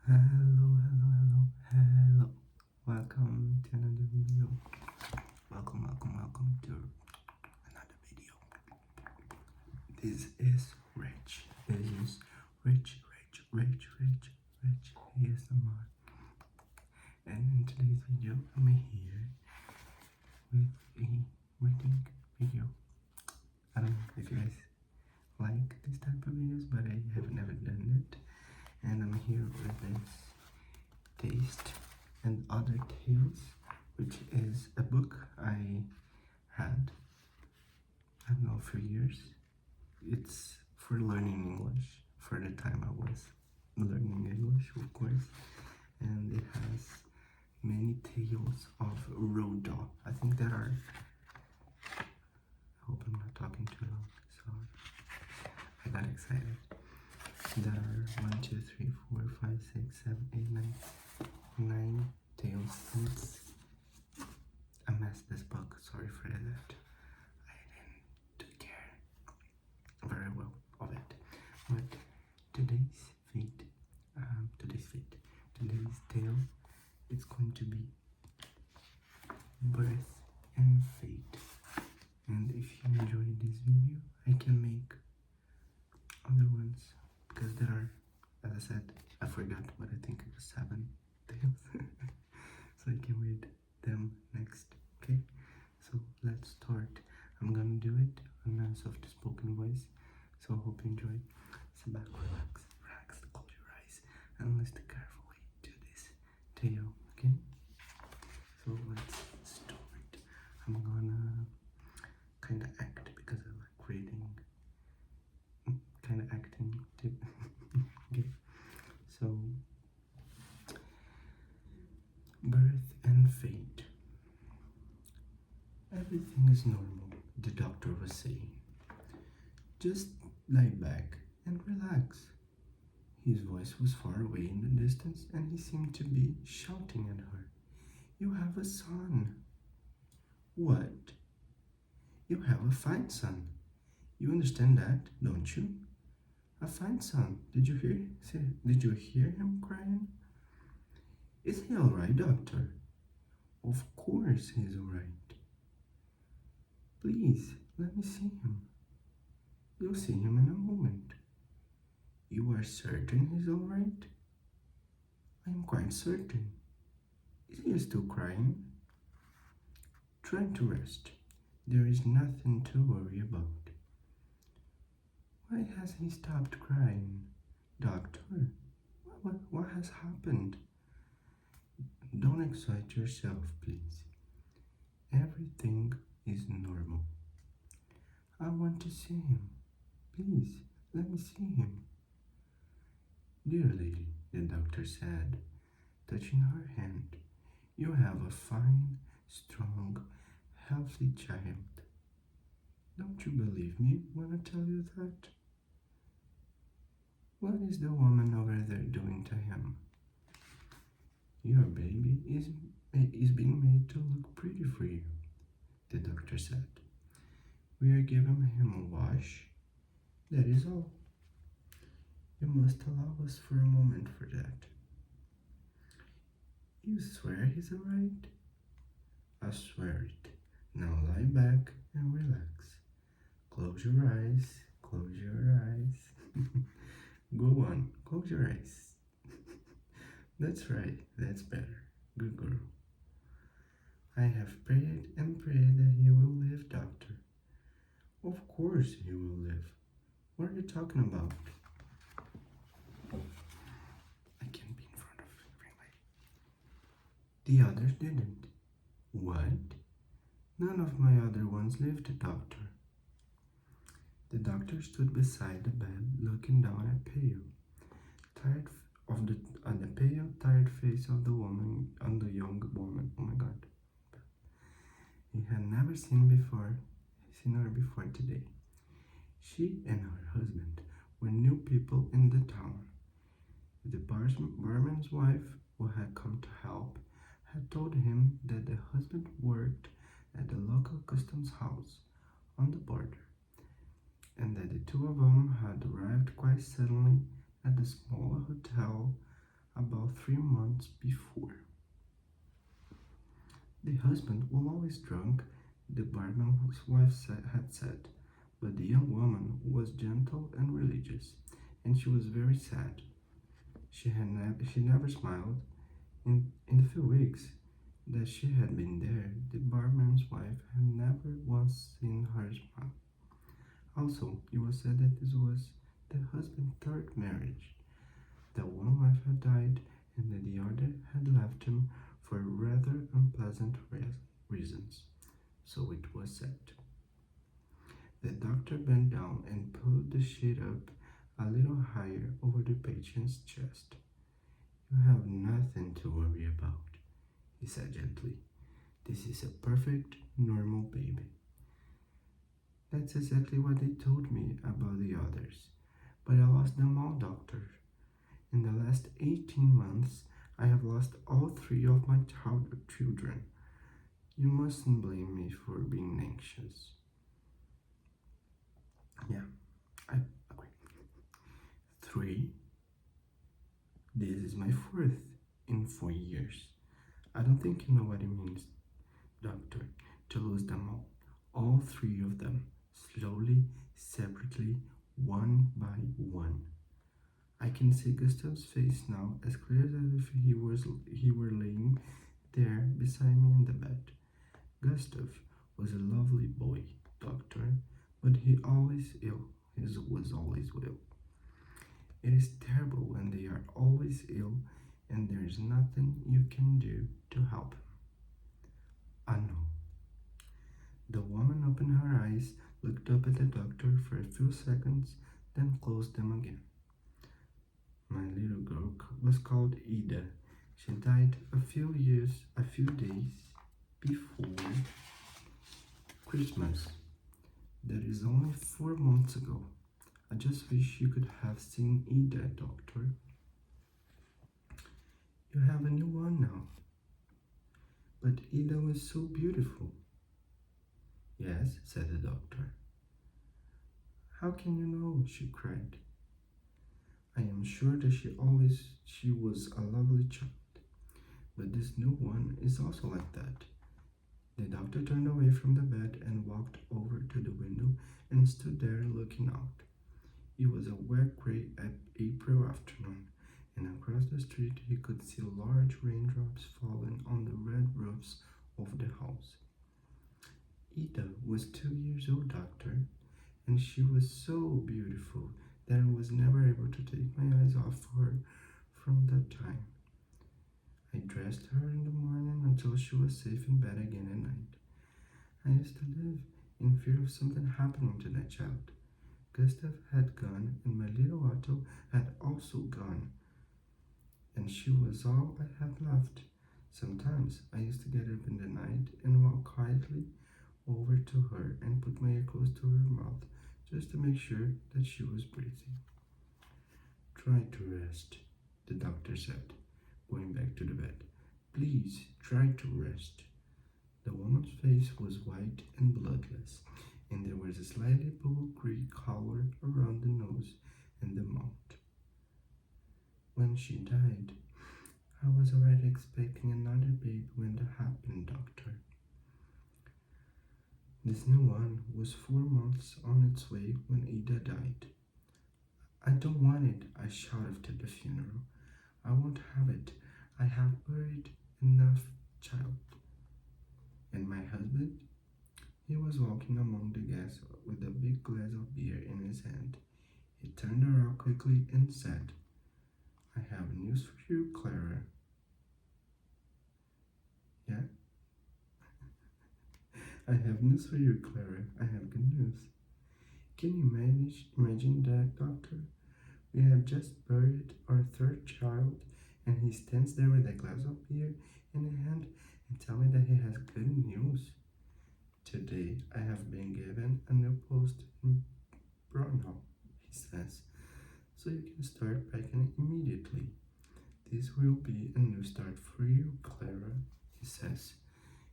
Hello. Welcome to another video. Welcome to another video. This is Rich. This is Rich ASMR. And in today's video, I'm here with a reading video. I don't know if you guys like this type of videos, but I have never done it. And I'm here with this Taste and Other Tales, which is a book I had, I don't know, for years. It's for learning English, for the time I was learning English, of course. And it has many tales of roald dahl. I think there are, I hope I'm not talking too loud, sorry. I got excited. There are 1, 2, 3, 4, 5, 6, 7, 8, 9 tales. And it's a mess, this book. Sorry for that. I didn't take care very well of it. But today's tale, it's going to be Birth and Fate. And if you enjoyed this video, I can make other ones, because there are, as I said, I forgot, but I think it was 7 tales. So I can read them next. Okay, so let's start. I'm gonna do it in a soft spoken voice, so I hope you enjoy. Sit back, relax, close your eyes, and listen carefully to this tale. Okay, so let's start. I'm gonna kind of act, because I like reading, kind of acting too. Okay, so Birth and Fate. Everything is normal, the doctor was saying. Just lie back and relax. His voice was far away in the distance, and he seemed to be shouting at her. You have a son. What? You have a fine son. You understand that, don't you? A fine son. Did you hear him crying? Is he all right, doctor? Of course he's all right. Please, let me see him. You'll see him in a moment. You are certain he's all right? I am quite certain. Is he still crying? Try to rest. There is nothing to worry about. Why has he stopped crying? Doctor, what has happened? Don't excite yourself, please. Everything is normal. I want to see him. Please, let me see him. Dear lady, the doctor said, touching her hand, you have a fine, strong, healthy child. Don't you believe me when I tell you that? What is the woman over there doing to him? Your baby is being made to look pretty for you, the doctor said. We are giving him a wash. That is all. You must allow us for a moment for that. You swear he's all right? I swear it. Now lie back and relax. Close your eyes. Go on, close your eyes. That's right, that's better. Good girl. I have prayed and prayed that he will live, doctor. Of course he will live. What are you talking about? I can't be in front of everybody. The others didn't. What? None of my other ones lived, doctor. The doctor stood beside the bed, looking down at the pale, tired face of the woman, on the young woman. Oh my God! He had never seen her before today. She and her husband were new people in the town. The barman's wife, who had come to help, had told him that the husband worked at the local customs house on the border, and that the two of them had arrived quite suddenly at the small hotel about 3 months before. The husband was always drunk, the barman's wife had said, but the young woman was gentle and religious, and she was very sad. She never smiled. In the few weeks that she had been there, the barman's wife had never once seen her smile. Also, it was said that this was the husband's third marriage, that one wife had died and that the other had left him for rather unpleasant reasons. So it was said. The doctor bent down and pulled the sheet up a little higher over the patient's chest. You have nothing to worry about, he said gently. This is a perfect, normal baby. That's exactly what they told me about the others. But I lost them all, doctor. In the last 18 months, I have lost all 3 of my children. You mustn't blame me for being anxious. Yeah, I agree. 3? This is my 4th in 4 years. I don't think you know what it means, doctor, to lose them all 3 of them, slowly, separately, one by one. I can see Gustav's face now as clear as if he were laying there beside me in the bed. Gustav was a lovely boy, doctor, but he always ill. He was always ill. It is terrible when they are always ill and there is nothing you can do to help him. I know. The woman opened her eyes, looked up at the doctor for a few seconds, then closed them again. My little girl was called Ida. She died a few days before Christmas. That is only 4 months ago. I just wish you could have seen Ida, doctor. You have a new one now. But Ida was so beautiful. Yes, said the doctor. How can you know? She cried. I am sure that she was a lovely child. But this new one is also like that. The doctor turned away from the bed and walked over to the window and stood there looking out. It was a wet gray April afternoon, and across the street he could see large raindrops falling on the red roofs of the house. Ida was 2 years old, doctor, and she was so beautiful that I was never able to take my eyes off her from that time. I dressed her in the morning until she was safe in bed again at night. I used to live in fear of something happening to that child. Gustav had gone, and my little Otto had also gone, and she was all I had left. Sometimes I used to get up in the night and walk quietly over to her and put my ear close to her mouth just to make sure that she was breathing. Try to rest, the doctor said, going back to the bed. Please try to rest. The woman's face was white and bloodless, and there was a slightly blue-gray color around the nose and the mouth. When she died, I was already expecting another baby when that happened, doctor. This new one was 4 months on its way when Ida died. I don't want it, I shouted at the funeral. I won't have it. I have buried enough child. And my husband? He was walking among the guests with a big glass of beer in his hand. He turned around quickly and said, I have news for you, Clara. Yeah? I have news for you, Clara. I have good news. Can you imagine that, doctor? We have just buried our 3rd child, and he stands there with a glass of beer in his hand and tells me that he has good news. Today I have been given a new post in Brunel, he says, so you can start packing immediately. This will be a new start for you, Clara, he says.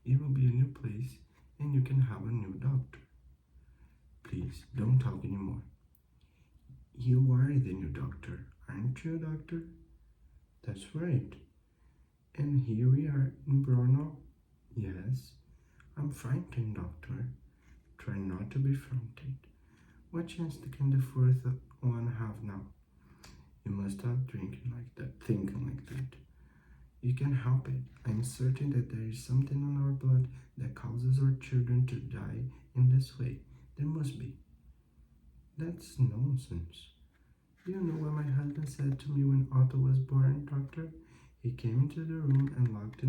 It will be a new place, and you can have a new doctor. Please, don't talk anymore. You are the new doctor, aren't you, doctor? That's right. And here we are in Brno. Yes, I'm frightened, doctor. Try not to be frightened. What chance can the fourth one have now? You must stop drinking like that, thinking like that. You can help it. I'm certain that there is something in our blood that causes our children to die in this way. There must be. That's nonsense. Do you know what my husband said to me when Otto was born, doctor? He came into the room and looked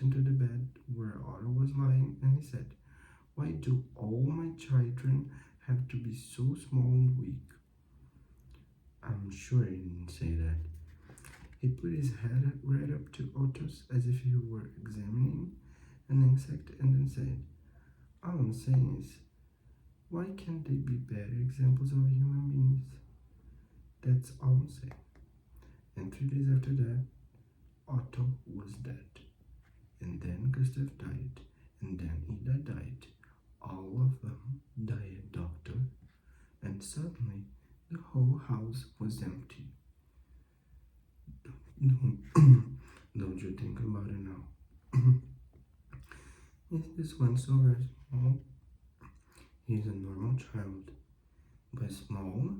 into the bed where Otto was lying, and he said, "Why do all my children have to be so small and weak?" I'm sure he didn't say that. He put his head right up to Otto's as if he were examining an insect and then said, "All I'm saying is, why can't they be better examples of human beings?" That's all I'm saying. And 3 days after that, Otto was dead. And then Gustav died. And then Ida died. All of them died, doctor. And suddenly, the whole house was empty. Don't you think about it now? Is this one so very small? He's a normal child. But small?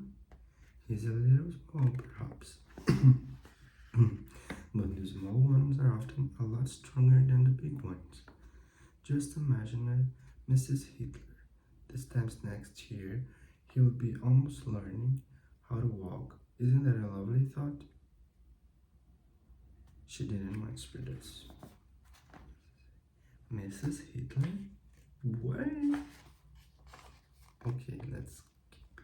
He's a little small, perhaps. But the small ones are often a lot stronger than the big ones. Just imagine that Mrs. Hitler. This time next year, he will be almost learning how to walk. Isn't that a lovely thought? She didn't answer this. Mrs. Hitler? What? Okay, let's keep.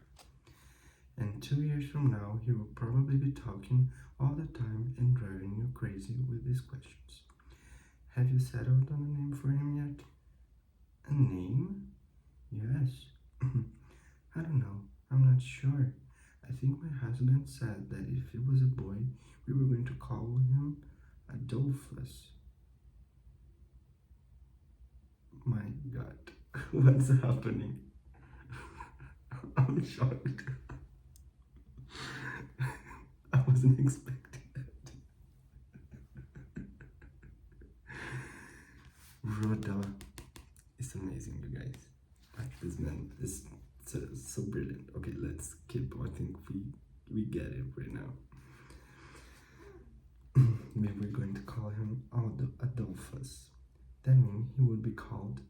And 2 years from now, he will probably be talking all the time and driving you crazy with these questions. Have you settled on a name for him yet? A name? Yes. I don't know. I'm not sure. I think my husband said that if it was a boy, we were going to call him Adolphus. My God, what's happening? I'm shocked. I wasn't expecting that. Roald is amazing, you guys. Like, this man is so brilliant. Okay, let's keep. I think we get it right now. Maybe we're going to call him Adolphus. That means he would be called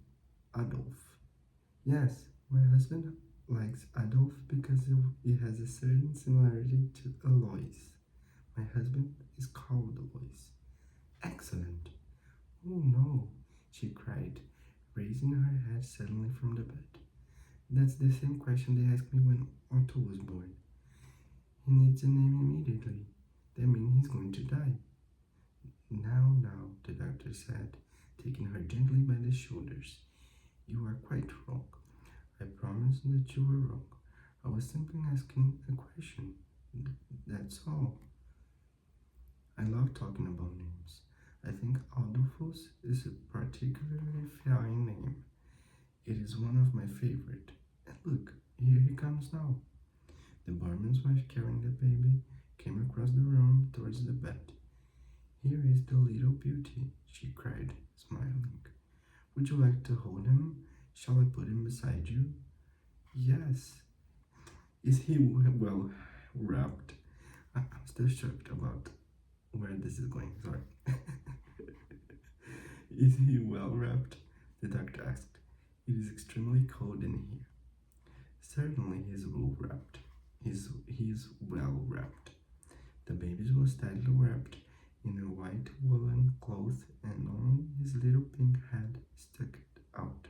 Adolf. Yes, my husband likes Adolf because he has a certain similarity to Alois. My husband is called Alois. Excellent. Oh no, she cried, raising her head suddenly from the bed. That's the same question they asked me when Otto was born. He needs a name immediately. That means he's going to die. Now, the doctor said, taking her gently by the shoulders. You are quite wrong. I promise that you were wrong. I was simply asking a question. That's all. I love talking about names. I think Adolphus is a particularly fine name. It is one of my favorite. And look, here he comes now. The barman's wife, carrying the baby, came across the room towards the bed. Here is the little beauty, she cried, smiling. Would you like to hold him? Shall I put him beside you? Yes. Is he well wrapped? I'm still shocked about where this is going, sorry. Is he well wrapped? The doctor asked. It is extremely cold in here. Certainly he is well wrapped. He is well wrapped. The baby was tightly wrapped in a white woolen cloth, and only his little pink head stuck out.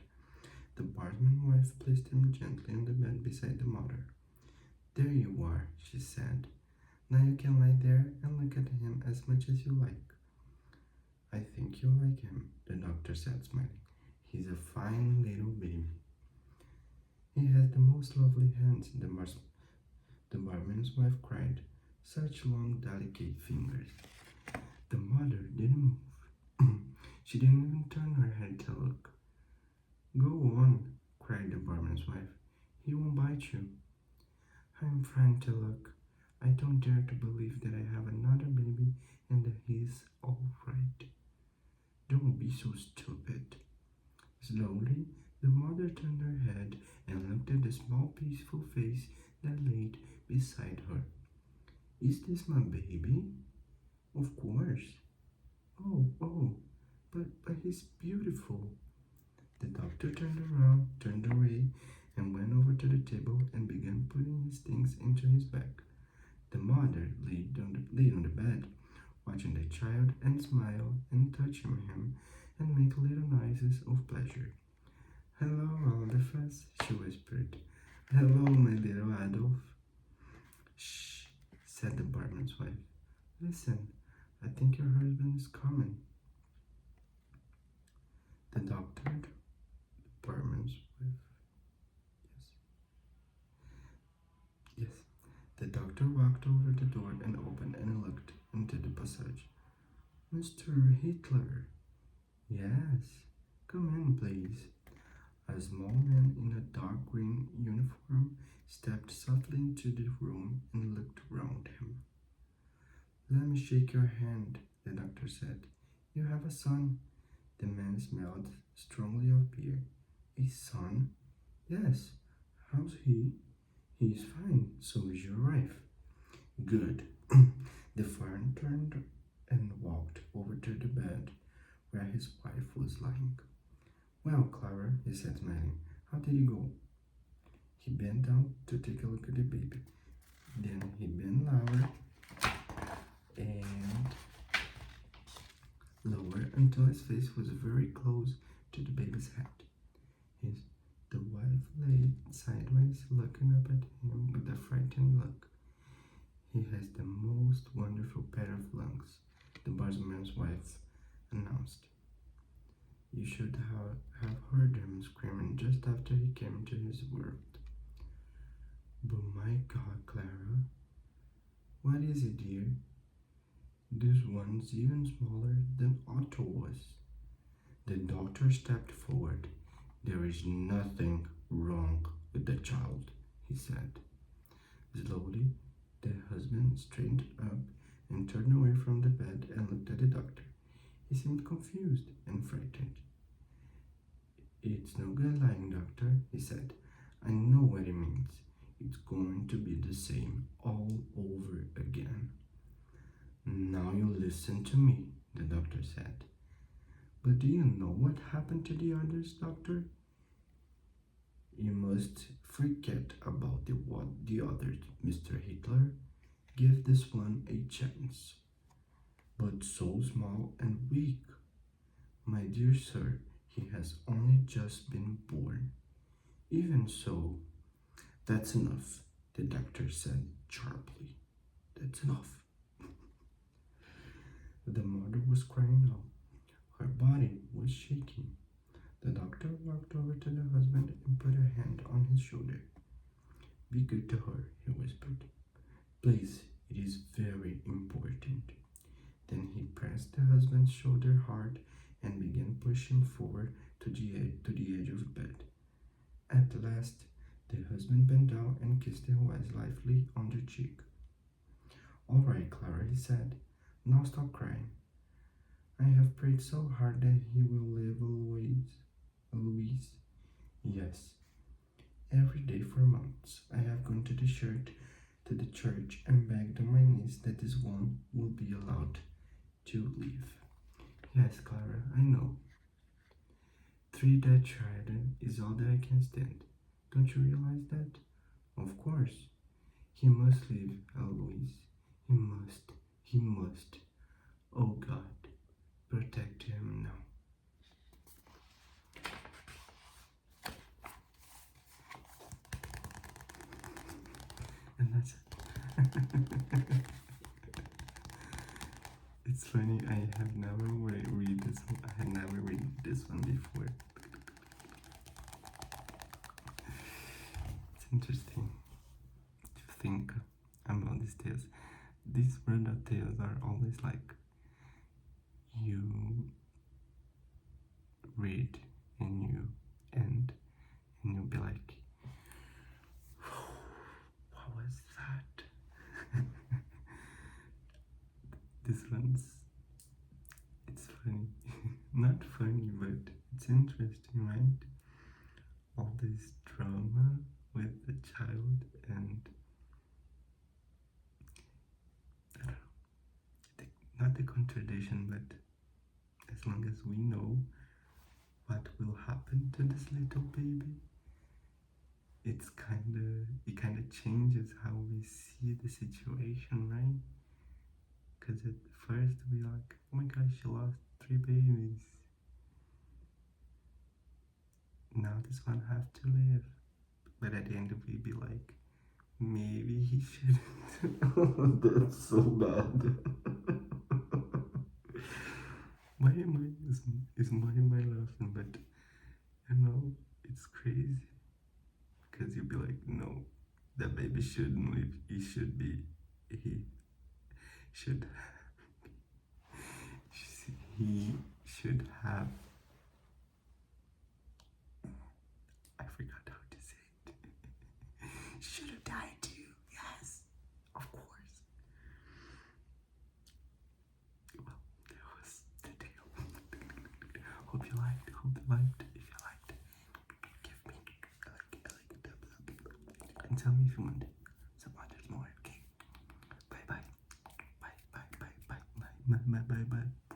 The barman's wife placed him gently on the bed beside the mother. There you are, she said. Now you can lie there and look at him as much as you like. I think you'll like him, the doctor said, smiling. He's a fine little baby. He has the most lovely hands, the barman's wife cried. Such long, delicate fingers. The mother didn't move. She didn't even turn her head to look. Go on, cried the barman's wife. He won't bite you. I'm trying to look. I don't dare to believe that I have another baby and that he's all right. Don't be so stupid. Slowly, the mother turned her head and looked at the small, peaceful face that laid beside her. Is this my baby? Of course. Oh, but he's beautiful. The doctor turned away, and went over to the table and began putting his things into his bag. The mother laid on the bed, watching the child and smile and touching him and make little noises of pleasure. Hello, Adolphus, she whispered. Hello, my little Adolf. Shh, said the barman's wife. Listen, I think your husband is coming. The doctor, the barman's wife. Yes, yes. The doctor walked over the door and opened and looked into the passage. Mr. Hitler. Yes, come in, please. A small man in a dark green uniform stepped softly into the room and looked around him. Let me shake your hand, the doctor said. You have a son. The man smelled strongly of beer. A son? Yes. How's he? He's fine. So is your wife. Good. The foreigner turned and walked over to the bed where his wife was lying. Well, Clara, he said, smiling, how did it go? He bent down to take a look at the baby. Then he bent lower and lower until his face was very close to the baby's head. The wife lay sideways, looking up at him with a frightened look. He has the most wonderful pair of lungs, the barman's wife announced. You should have heard him screaming just after he came to his world. But my God, Clara, what is it, dear? This one's even smaller than Otto was. The doctor stepped forward. There is nothing wrong with the child, he said. Slowly, the husband straightened up and turned away from the bed and looked at the doctor. He seemed confused and frightened. It's no good lying, doctor, he said. I know what it means. It's going to be the same all over again. Now you listen to me, the doctor said. But do you know what happened to the others, doctor? You must forget about the others, Mr. Hitler. Give this one a chance. But so small and weak. My dear sir, he has only just been born. Even so, that's enough, the doctor said sharply. That's enough. The mother was crying now. Her body was shaking. The doctor walked over to the husband and put a hand on his shoulder. Be good to her, he whispered. Please, it is very important. Then he pressed the husband's shoulder hard and began pushing forward to the edge of the bed. At last, the husband bent down and kissed his wife lightly on the cheek. All right, Clara, he said. Now stop crying. I have prayed so hard that he will live always. Louise. Yes. Every day for months, I have gone to the church and begged on my knees that this one will be allowed to live. Yes, Clara, I know. 3 dead children is all that I can stand. Don't you realize that? Of course. He must live, Eloise. He must. He must. Oh God, protect him now. And that's it. It's funny, I have never read this one. I had never read this one before. It's interesting to think about these tales. These roald tales are always like you read and you end and you'll be like, what was that? not funny, but it's interesting, right? All this drama with the child, and I don't know, not the contradiction, but as long as we know what will happen to this little baby, it kind of changes how we see the situation, right? Because at first we like, oh my gosh, she lost 3 babies. Now this one have to live. But at the end we'd be like, maybe he shouldn't. That's so bad. Why am I laughing? But you know, it's crazy. Because you'd be like, no, that baby shouldn't live. He should, he should have, I forgot how to say it. Should have died too. Yes, of course. Well, that was the tale. Hope you liked. If you liked, give me a thumbs up. And tell me if you want some others more, okay? Bye bye. Bye.